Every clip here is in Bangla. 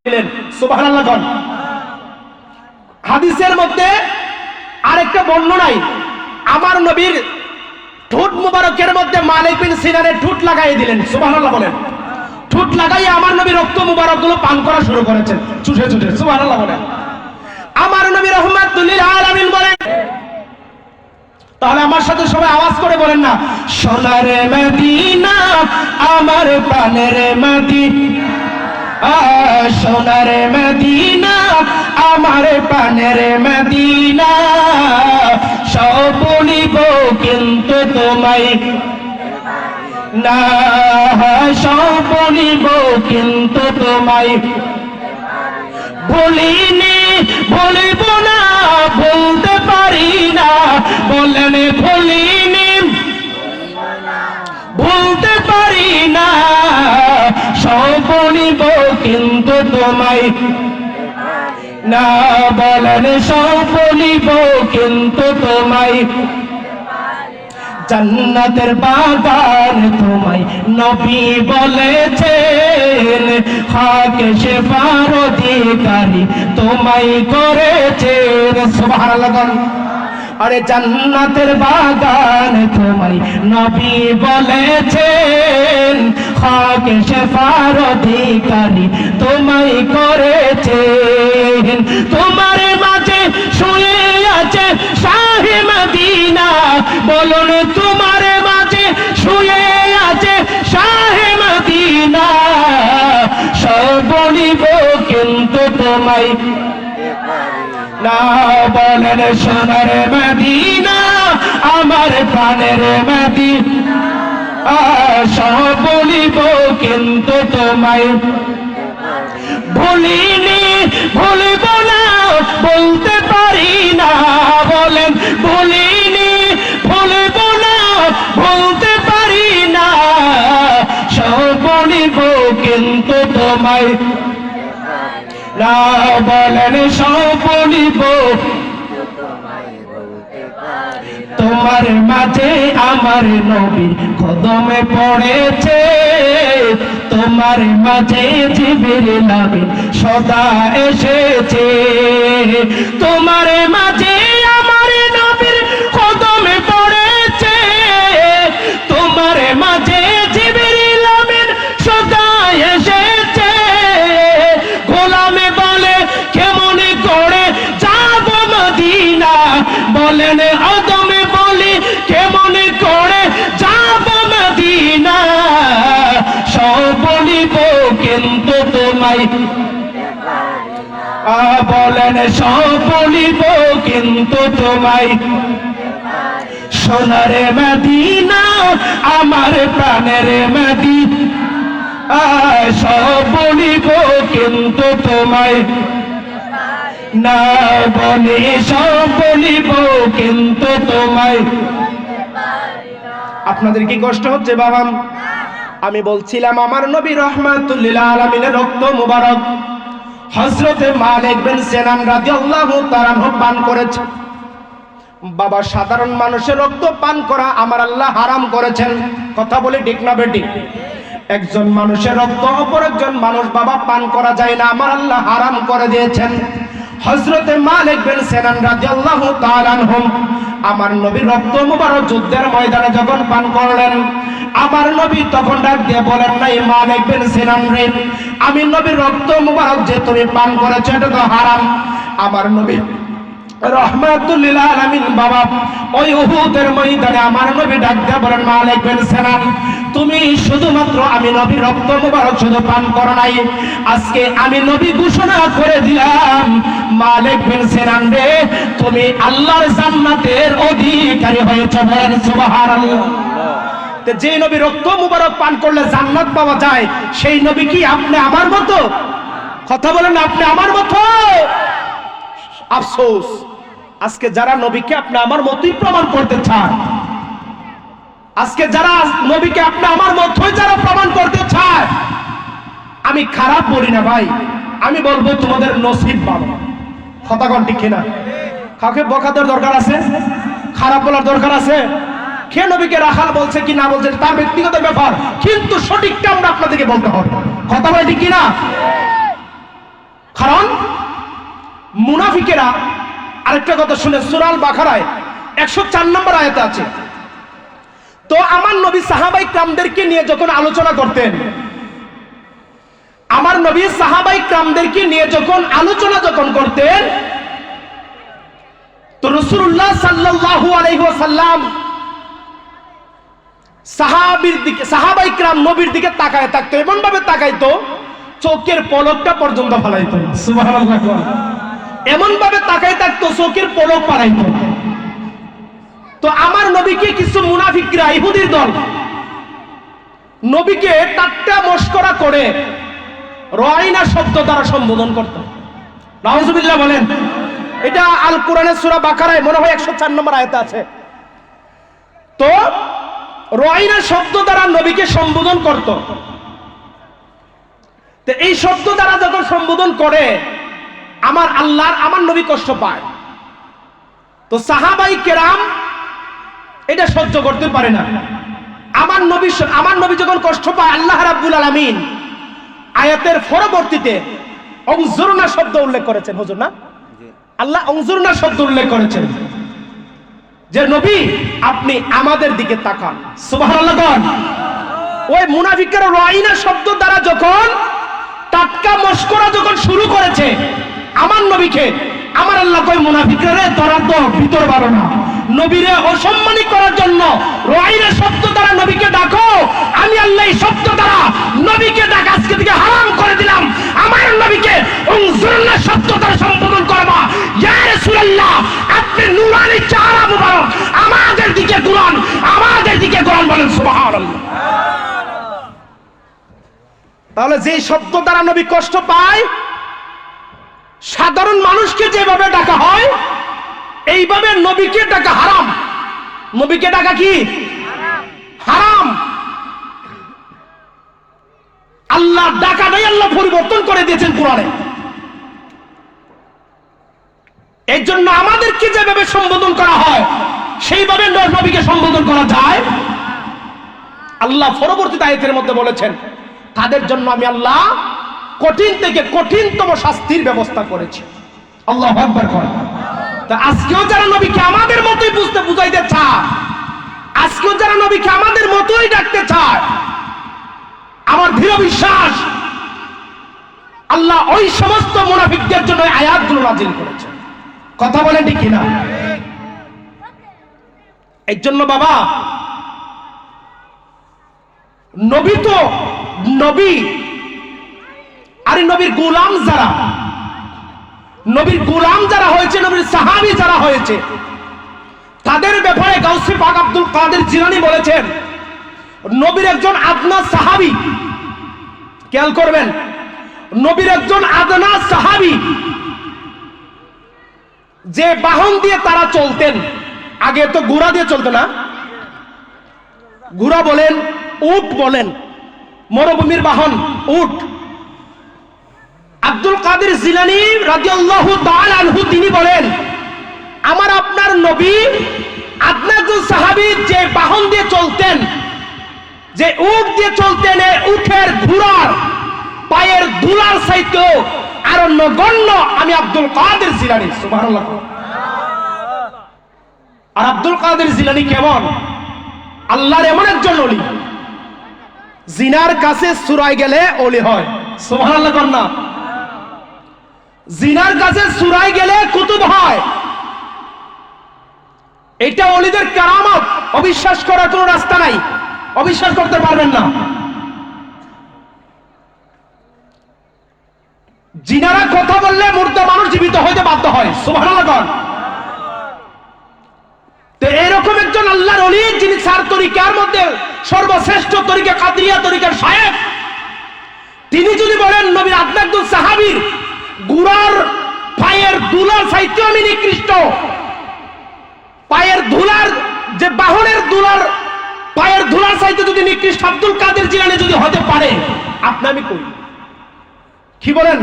দিলেন। সুবহানাল্লাহ। হাদিসের মধ্যে আরেকটা বর্ণনায় আমার নবীর ঠোঁট মুবারকের মধ্যে মালিক বিন সিনানের ঠোঁট লাগাই দিলেন। সুবহানাল্লাহ বলেন। ঠোঁট লাগাই আমার নবী রক্ত মুবারক গুলো পান করা শুরু করেছেন চুষে চুষে। সুবহানাল্লাহ বলেন। আমার নবী রাহমাতুল লিল আলামিন বলেন। তাহলে আমার সাথে সবাই আওয়াজ করে বলেন না, সোনার মদিনা আমার প্রাণের মদিনা, সোনার মদিনা আমার প্রাণের মদিনা, সব বলিব কিন্তু তোমায় না, সব বলিব কিন্তু তোমায় বলিনি, বলিব না, বলতে পারি না, বলেন বলিনি, বলতে পারি না, সব বলিব কিন্তু তোমায় না, বলেন সব বলিব কিন্তু তোমায়। জান্নাতের বাগান তোমায় নবী বলেছেন, খাকে শেফার অধিকারী তোমায় করেছেন। সুবহানাল্লাহ। আরে জান্নাতের বাগান তোমায় নবী বলেছেন, খাকে শেফার অধিকারী তোমায় করেছেন। তোমার মাঝে শুয়ে আছে শাহে মদিনা, বলুন তোমার মাঝে শুয়ে আছে শাহে মদিনা, সব বলিব কিন্তু তোমায় না, বলেন সোনার মদিনা আমার প্রাণের মদিনা, সব বলিব কিন্তু তোমায় ভুলিনি, ভুলিব না, বলতে পারি না, বলেন ভুলিনি, ভুলিব না, বলতে পারি না, সব বলিব কিন্তু তোমায় না, বলেন সব বলিব। তোমার মাঝে আমার নবী কদমে পড়েছে, তোমার মাঝে জিবরিল আমিন সদা এসেছে, তোমার মাঝে আমার নবীর কদমে পড়েছে, তোমার মাঝে জিবরিল আমিন সদা এসেছে। গোলামে বলে কেমন করে যাব মদিনা, বলেন আদমে বলি কেমন করে যাব মদিনা, সব বলিব কিন্তু তোমায় বলেন সব বলিব কিন্তু তোমায়। সোনার মদিনা আমার প্রাণের মদিনা, সব বলিব কিন্তু তোমায় না, বলি সব বলিব কিন্তু তোমায়। আপনাদের কি কষ্ট হচ্ছে বাবা? আমি বলছিলাম আমার নবী রাহমাতুল লিল আলামিনের রক্ত মুবারক হযরতে মালিক বিন সিনান রাদিয়াল্লাহু তাআলা আনহু পান করেছে। বাবা, সাধারণ মানুষের রক্ত পান করা আমার আল্লাহ হারাম করেছেন। কথা বলি ঠিক না বেটি? একজন মানুষের রক্ত অপর একজন মানুষ বাবা পান করা যায় না, আমার আল্লাহ হারাম করে দিয়েছেন। হযরতে মালিক বিন সিনান রাদিয়াল্লাহু তাআলা আনহু আমার নবীর রক্ত মুবারক যুদ্ধের ময়দানে যখন পান করলেন, আমার নবী তখন ডাক দিয়ে বলেন নাই, মালিক বিন সিনান রে, আমি নবীর রক্ত মুবারক যে তুমি পান করেছো এটা তো হারাম। আমার নবী রাহমাতুল লিল আলামিন বাবা ওই উহুদের ময়দানে আমার নবী ডাক দিয়ে বলেন, মালিক বিন সিনান, তুমি শুধুমাত্র আমি নবীর রক্ত মুবারক শুধু পান করো নাই, আজকে আমি নবী ঘোষণা করে দিলাম, মালিক বিন সিনান রে, তুমি আল্লাহর জান্নাতের অধিকারী হয়েছো। বলেন সুবহানাল্লাহ। যে নবী রক্ত মুবারক পান করলে জান্নাত পাওয়া যায়, সেই নবী কি আপনি আমার মতো? কথা বলেন, আপনি আমার মতো? আফসোস, আজকে যারা নবীকে আপনি আমার মতোই প্রমাণ করতে চান, আজকে যারা নবীকে আপনি আমার মতোই যারা প্রমাণ করতে চায়, আমি খারাপ বলি না ভাই, আমি বলবো তোমাদের নসিব ভালো। কথা কোন ঠিক কিনা? কাউকে বকাদের দরকার আছে? খারাপ বলার দরকার আছে? কে নবীকে রাখাল বলছে কি না বলছে তার ব্যক্তিগত ব্যাপার, কিন্তু সঠিকটা আমরা আপনাদেরকে বলতে হবে। কথা বলে ঠিক কিনা? কারণ মুনাফিকেরা, আরেকটা কথা শুনে, সূরা আল বাকারায় 104 নম্বর আয়াতে আছে, তো আমার নবী সাহাবাই কিরামদেরকে নিয়ে যখন আলোচনা করতেন, আমার নবী সাহাবাই কিরামদেরকে নিয়ে যখন আলোচনা করতেন, তো রাসূলুল্লাহ সাল্লাল্লাহু আলাইহি ওয়াসাল্লাম সাহাবাই কিরাম নবীর দিকে তাকায় থাকতো, এমন ভাবে তাকাইতো চোখের পলকটা পর্যন্ত ফালাইতো না। সুবহানাল্লাহ। এমন ভাবে তাকায় থাকতো চোখের পলক পালাইতো। তো আমার নবীকে কিছু মুনাফিকরা, ইহুদির দল, নবীকে ঠাট্টা মশকরা করে রাইনা শব্দ দ্বারা সম্বোধন করত। নাউজুবিল্লাহ বলেন। এটা আল কোরআনের সূরা বাকারায় মনে হয় 104 নম্বর আয়াতে আছে। তো রাইনা শব্দ দ্বারা নবীকে সম্বোধন করত। তো এই শব্দ দ্বারা যখন সম্বোধন করে আমার নবী কষ্ট পায়। তো সাহাবাই কেরাম এটা সহ্য করতে পারে না। আমার নবী যখন কষ্ট পায়, আল্লাহ রাব্বুল আলামিন আয়াতের পরবর্তীতে অনজুরনা শব্দ উল্লেখ করেছেন। হুজুর না, আল্লাহ অনজুরনা শব্দ উল্লেখ করেছেন যে নবী আপনি আমাদের দিকে তাকান। সুবহানাল্লাহ। ওই মুনাফিকরা রাইনা শব্দ দ্বারা যখন টাটকা মশকরা যখন শুরু করেছে আমার নবীকে, আমার আল্লাহ কই মুনাফিকরা রে তোরা তো ভিতর বাড়ো না, নবীরে অসম্মানী করার জন্য রাইনা শব্দ দ্বারা নবীকে ডাকো। আমি আল্লাহ এই শব্দ দ্বারা নবীকে ডাক আজকে থেকে হারাম করে দিলাম। আমার নবীকে উনজুরনা শব্দ দ্বারা সম্বোধন করবা। ইয়া রাসূলুল্লাহ, আপনি নূরানি চেহারা মুবারক, আমাদের দিকে ঘুরান, আমাদের দিকে ঘুরান, বলেন সুবহানাল্লাহ। তাহলে যে শব্দ দ্বারা নবী কষ্ট পায়, সাধারণ মানুষকে যেভাবে ডাকা হয় এইভাবে নবীকে ডাকা হারাম। নবীকে ডাকা কি হারাম। আল্লাহ ডাকাটাই আল্লাহ পরিবর্তন করে দিয়েছেন কোরআনে। এই জন্য আমাদেরকে যেভাবে সম্বোধন করা হয় সেইভাবে নবীকে সম্বোধন করা যায়। আল্লাহ পরবর্তী আয়াতের মধ্যে বলেছেন তাদের জন্য আমি আল্লাহ কঠিন থেকে কঠিনতম শাস্তির ব্যবস্থা করেছি। আল্লাহু আকবার। তা আজকেও যারা নবীকে আমাদের মতোই বুঝাইতে চায়, আজকেও যারা নবীকে আমাদের মতোই ডাকতে চায়, আমার দৃঢ় বিশ্বাস আল্লাহ ওই সমস্ত মুনাফিকদের জন্য আয়াতগুলো নাযিল করেছেন। কথা বলেন ঠিক কিনা? এই জন্য বাবা, নবী তো নবী, আরে নবীর গোলাম যারা, নবীর গোলাম যারা হয়েছে, নবীর সাহাবী যারা হয়েছে, তাদের ব্যাপারে গাউসে পাক আব্দুল কাদের জিলানী বলেছেন নবীর একজন আদনা সাহাবী, খেয়াল করবেন, নবীর একজন আদনা সাহাবী যে বাহন দিয়ে তারা চলতেন, আগে তো ঘোড়া দিয়ে চলতো না, ঘোড়া বলেন, উট বলেন, মরুভূমির বাহন উট। আব্দুল কাদের জিলানী রাদিয়াল্লাহু তাআলা আনহু তিনি বলেন আমার আপনার নবী আদনাজুল সাহাবী যে বাহন দিয়ে চলতেন, যে উট দিয়ে চলতেন, এই উটের ঘোড়ার পায়ের ধুলার চাইতেও আরো নগণ্য আমি আব্দুল কাদের জিলানী। সুবহানাল্লাহ। আর আব্দুল কাদের জিলানী কেমন? আল্লাহর এমন একজন ওলি, জিনার কাছে সুরাই গেলে ওলি হয়। সুবহানাল্লাহ। না, জিনার কাছে সুরাই গেলে কুতুব হয়। এটা ওলিদের কারামত, অবিশ্বাস করার কোনো রাস্তা নাই, অবিশ্বাস করতে পারবেন না। জিনারা কথা বললে মুর্দা মানুষ জীবিত হইতে বাধ্য হয়। সুবহানাল্লাহ। তো এরকম একজন আল্লাহর ওলি, যিনি চার তরিকার মধ্যে সর্বশ্রেষ্ঠ তরিকা কাদরিয়া তরিকার শায়েখ, তিনি যদি বলেন নবীর আদনাজুল সাহাবীর গুড়ার পায়ের ধুলার চাইতে আমি নিকৃষ্ট, পায়ের ধুলার যে বাহনের ধুলার পায়ের ধুলার চাইতে যদি নিকৃষ্ট আব্দুল কাদের জিলানী যদি হতে পারে, আপনি আমি করি কি বলেন?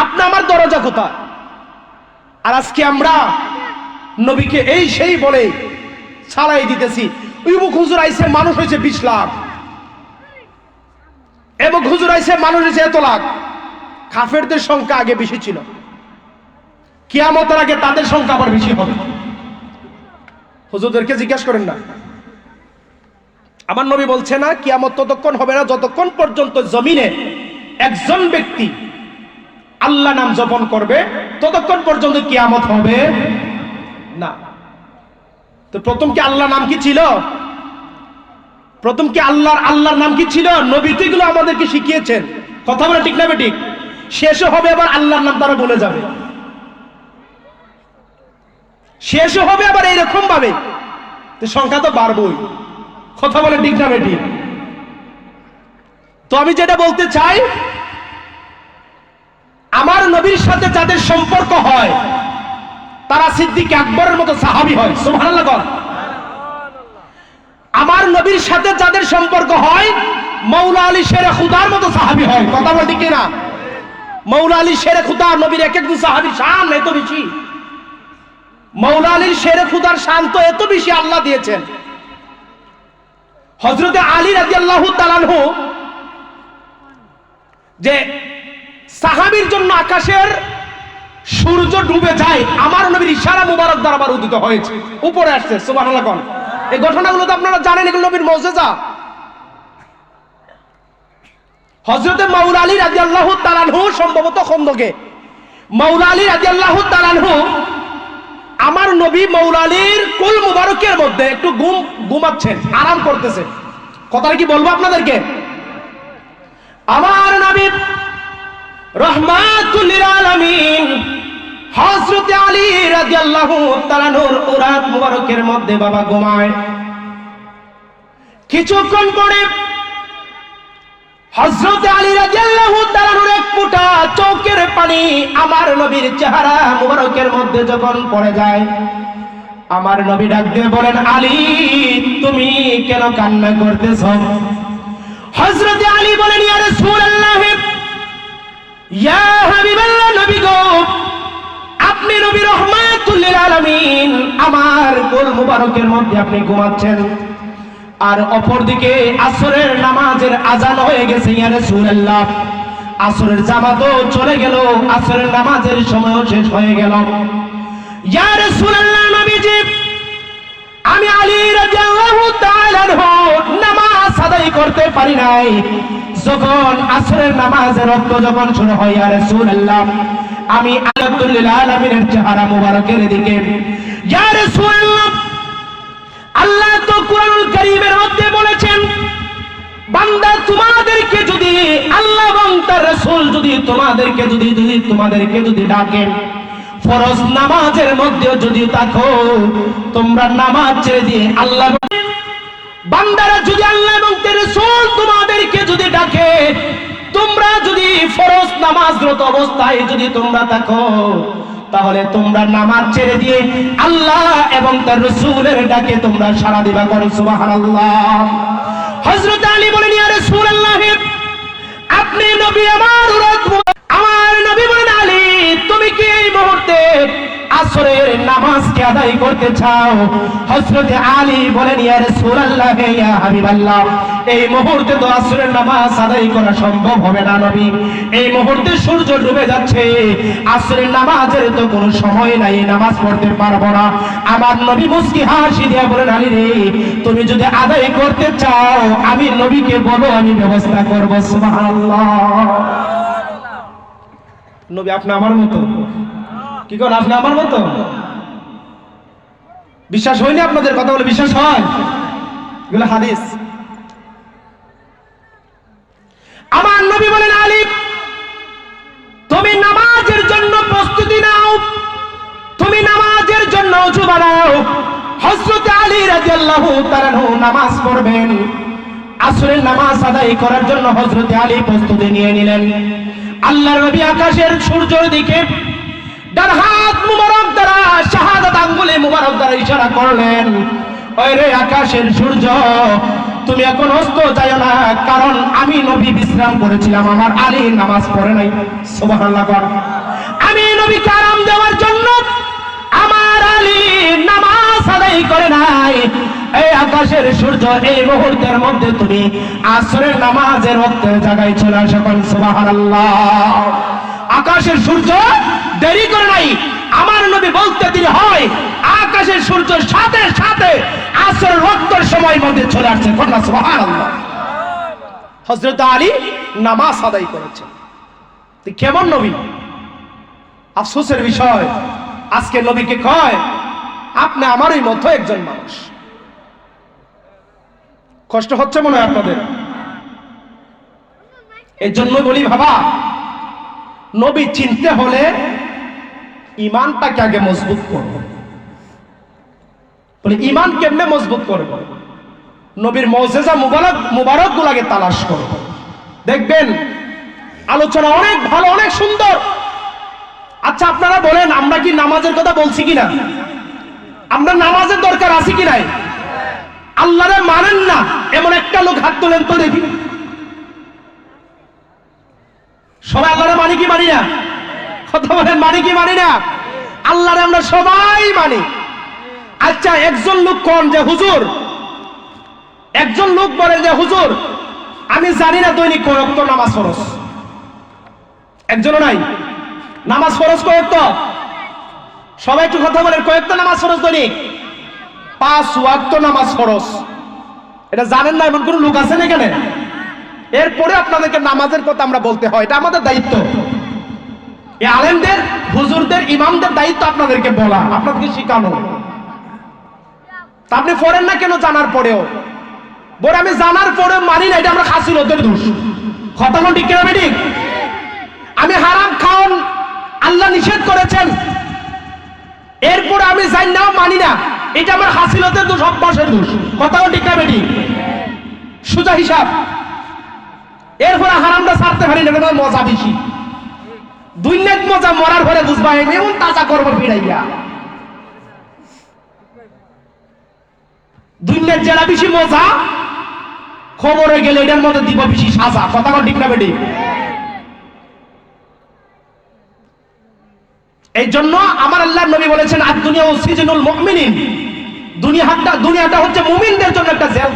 আপনি আমার দরজা কোথায়? আর আজকে আমরা নবীকে এই সেই বলে ছাড়াই দিতেছি। ইবুক হুজুর আইছে, মানুষ হয়েছে 20 লাখ, এবং হুজুর আইছে, মানুষ হয়েছে এত লাখ। কাফেরদের সংখ্যা আগে বেশি ছিল, কিয়ামতের আগে তাদের সংখ্যা আবার বেশি হবে। হুজুরদেরকে জিজ্ঞাসা করেন না, আমার নবী বলছে না কিয়ামত ততক্ষণ হবে না যতক্ষণ পর্যন্ত জমিনে একজন ব্যক্তি আল্লাহ নাম জপন করবে, ততক্ষণ পর্যন্ত কিয়ামত হবে না। তো প্রথম কি আল্লাহ নাম কি ছিল? প্রথম কি আল্লাহর নাম কি ছিল? নবী তো এগুলো আমাদেরকে শিখিয়েছেন, কথা বলে ঠিক না বেঠিক? শেষও হবে আবার আল্লাহর নাম তারা বলে যাবে, শেষও হবে আবার এইরকম ভাবে, তো সংখ্যা তো বাড়বই, কথা বলে ঠিক না বেঠিক? তো আমি যেটা বলতে চাই, আমার নবীর সাথে যাদের সম্পর্ক হয় তারা সিদ্দিক আকবরের মতো সাহাবী হয়। সুবহানাল্লাহ বল। আমার নবীর সাথে যাদের সম্পর্ক হয় মৌলা আলী শেরে খুদার মতো সাহাবী হয়, কথা বল ঠিক না? মৌলা আলী শেরে খুদা, নবীর এক একজন সাহাবীর শান এত বেশি, মৌলা আলীর শেরে খুদার শান তো এত বেশি আল্লাহ দিয়েছেন। হযরতে আলী রাদিয়াল্লাহু তাআলা আনহু যে সাহাবীর জন্য আকাশের সূর্য ডুবে যায়, আমার নবীর ইশারা মুবারক দ্বারা আবার উদিত হয়েছে, উপরে আসছে। সুবহানাল্লাহ কোন এই ঘটনাগুলো তো আপনারা জানেন, এগুলো নবীর মুজিজা। হযরতে মাওলা আলী রাদিয়াল্লাহু তাআলা আনহু সম্ভবত খন্দকে, মাওলা আলী রাদিয়াল্লাহু তাআলা আনহু আমার নবী মাওলা আলীর কুল মুবারকের মধ্যে একটু ঘুমাচ্ছেন, আরাম করতেছে। কথাটা কি বলবো আপনাদেরকে? আমার নবী রহমাতুল লিল আলামিন হযরত আলী রাদিয়াল্লাহু তাআলা নূর উরাত মুবারকের মধ্যে বাবা ঘুমায়। কিছুক্ষণ পরে হযরত আলী রাদিয়াল্লাহু তাআলা নূর এক ফোঁটা চোখের পানি আমার নবীর চেহারা মুবারকের মধ্যে যখন পড়ে যায়, আমার নবী ডাক দিয়ে বলেন, আলী তুমি কেন কান্না করতেছো? হযরত আলী বলেন, ইয়া রাসূলুল্লাহ, ইয়া হাবিবাল্লাহ, নবী গো, আপনি নবী রহমাতুল লিল আলামিন, আমার কোল মুবারকের মধ্যে আপনি ঘুমাচ্ছেন, আর অপরদিকে আসরের নামাজের আজান হয়ে গেছে। ইয়া রাসূলুল্লাহ, আসরের জামাতও চলে গেল, আসরের নামাজের সময়ও শেষ হয়ে গেল। ইয়া রাসূলুল্লাহ, নবীজি আমি আলী রাদিয়াল্লাহু তাআলা আনহু নামাজ আদায় করতে পারি নাই, যখন আসরের নামাজের রক্ত যখন শুরু হয়, ইয়া রাসূলুল্লাহ আমি আল্লাহুল লিল আলামিনের চেহারা মুবারকের দিকে, ইয়া রাসূলুল্লাহ আল্লাহ তো কুরআনুল কারীমের মধ্যে বলেছেন, বান্দা তোমাদেরকে যদি আল্লাহ এবং তার রাসূল যদি তোমাদেরকে যদি ডাকেন, ফরজ নামাজের মধ্যে যদি থাকো, তোমরা নামাজ ছেড়ে দিয়ে আল্লাহ, বান্দারা যদি আল্লাহ এবং তার রাসূল তোমাদেরকে যদি ডাকে, তোমরা যদি ফরজ নামাজরত অবস্থায় যদি তোমরা থাকো, তাহলে তোমরা নামাজ ছেড়ে দিয়ে আল্লাহ এবং তার রাসূলের ডাকে তোমরা সাড়া দিবা। করো সুবহানাল্লাহ। হযরত আলী বলেন, ইয়া রাসূলুল্লাহ আপনি নবী, আমার নবী বলেন, আলী তুমি কি এই মুহূর্তে আসরের নামাজকে আদায় করতে চাও? হযরত আলী বলেন, ইয়া রাসূলুল্লাহ, ইয়া হাবিবাল্লাহ, এই মুহূর্তে তো আসরের নামাজ আদায় করা সম্ভব হবে না নবী, এই মুহূর্তে সূর্য ডুবে যাচ্ছে, আসরের নামাজের তো কোনো সময় নাই, নামাজ পড়তে পারবো না। আমার নবী মুস্কি হাসি দিয়ে বলেন, আলী রে তুমি যদি আদায় করতে চাও আমি নবীকে বলো, আমি ব্যবস্থা করব। সুবহানাল্লাহ। নবী আপনি আমার মতো, কি করেন আপনি আমার মতো? বিশ্বাস হয়নি আপনাদের? কথা বলে বিশ্বাস হয়? এগুলো হাদিস। আমার নবী বলেন, আলী তুমি নামাজের জন্য প্রস্তুতি নাও, তুমি নামাজের জন্য ওযু বানাও। হযরত আলী রাদিয়াল্লাহু তাআলা নামাজ পড়বেন, আসরের নামাজ আদায় করার জন্য হযরত আলী প্রস্তুতি নিয়ে নিলেন। আল্লাহর নবী আকাশের সূর্যের দিকে ডান হাত মুবারক দ্বারা, শাহাদাত আঙ্গুলে মুবারক দ্বারা ইশারা করলেন, ওই রে আকাশের সূর্য তুমি এখন অস্ত যাও না, কারণ আমি নবী বিশ্রাম করেছিলাম, আমার আলী নামাজ পড়ে নাই। সুবহানাল্লাহ। আমি নবীকে আরাম দেওয়ার জন্য আমার আলী নামাজ আদায় করে নাই। এই আকাশের সূর্য এই মুহূর্তের মধ্যে তুমি আসরের নামাজের ওয়াক্তের জায়গায় চলে আসো। সুবহানাল্লাহ। আকাশের সূর্য দেরি করে নাই। আমার নবী বলতে দেরি হয়, আকাশের সূর্য সাথে সাথে আসর ওয়াক্তের সময় মধ্যে চলে আসছে। সুবহানাল্লাহ। হযরত আলী নামাজ আদায় করেছেন। কেমন নবী! আফসোসের বিষয়, আজকে নবীকে কয় আপনি আমারই মতো একজন মানুষ। কষ্ট হচ্ছে মনে হয় আপনাদের? এই জন্য বলি বাবা, নবী চিনতে হলে ইমানটাকে আগে মজবুত করব। বলে ইমান কেমনে মজবুত করব? নবীর মুজিজা মুবারক গুলাকে তালাশ করব। দেখবেন আলোচনা অনেক ভালো, অনেক সুন্দর। আচ্ছা আপনারা বলেন, আমরা কি নামাজের কথা বলছি কিনা? আমরা নামাজের দরকার আছে কি নাই? আল্লাহরে মানেন না এমন একটা লোক হাত তোলেন তো দেখি। সবাই আল্লাহরে মানি কি মানি না? কথা বলেন, মানি কি মানি না? আল্লাহরে আমরা সবাই মানি। আচ্ছা একজন লোক কোন যে হুজুর, একজন লোক বলেন যে হুজুর আমি জানি না দৈনিক কয় ওয়াক্ত নামাজ ফরজ। একজনও নাই। নামাজ ফরজ কয় ওয়াক্ত? সবাই একটু কথা বলেন, কয় ওয়াক্ত নামাজ ফরজ দৈনিক? 5 ওয়াক্ত নামাজ ফরজ। এটা জানেন না এমন কোন লোক আছে না এখানে? এরপরে আপনাদেরকে নামাজের কথা আমরা বলতে হয়, এটা আমাদের দায়িত্ব। এই আলেমদের, হুজুরদের, ইমামদের দায়িত্ব আপনাদেরকে বলা, আপনাদেরকে শেখানো। তা আপনি পড়েন না কেন জানার পরেও? বলে আমি জানার পরেও মানি না, এটা আমরা খাসিলতের দোষ। কথা কোন ঠিক কিনা বেঠিক? আমি হারাম খাওন আল্লাহ নিষেধ করেছেন, এরপরে আমি জানি না মানি না, এটা আমার হাসিলতের দোষ, অভ্যাসের দোষ। কথা কোন ঠিক কিনা বেঠিক? সোজা হিসাব। এরপরে হারামটা ছাড়তে পারি না, মজা বেশি। দুনিয়ার মজা মরার পরে বুঝবা, এমন তাজা করবো ফিরাইয়া। দুনিয়ার যারা বেশি মজা, খবরে গেলে এটার মধ্যে দিব বেশি সাজা। কথা ঠিক না বেটি? এই জন্য আমার আল্লাহর নবী বলেছেন, আদ দুনিয়া সিজনুল মুমিনিন, দুনিয়াটা হচ্ছে মুমিনদের জন্য একটা জেল।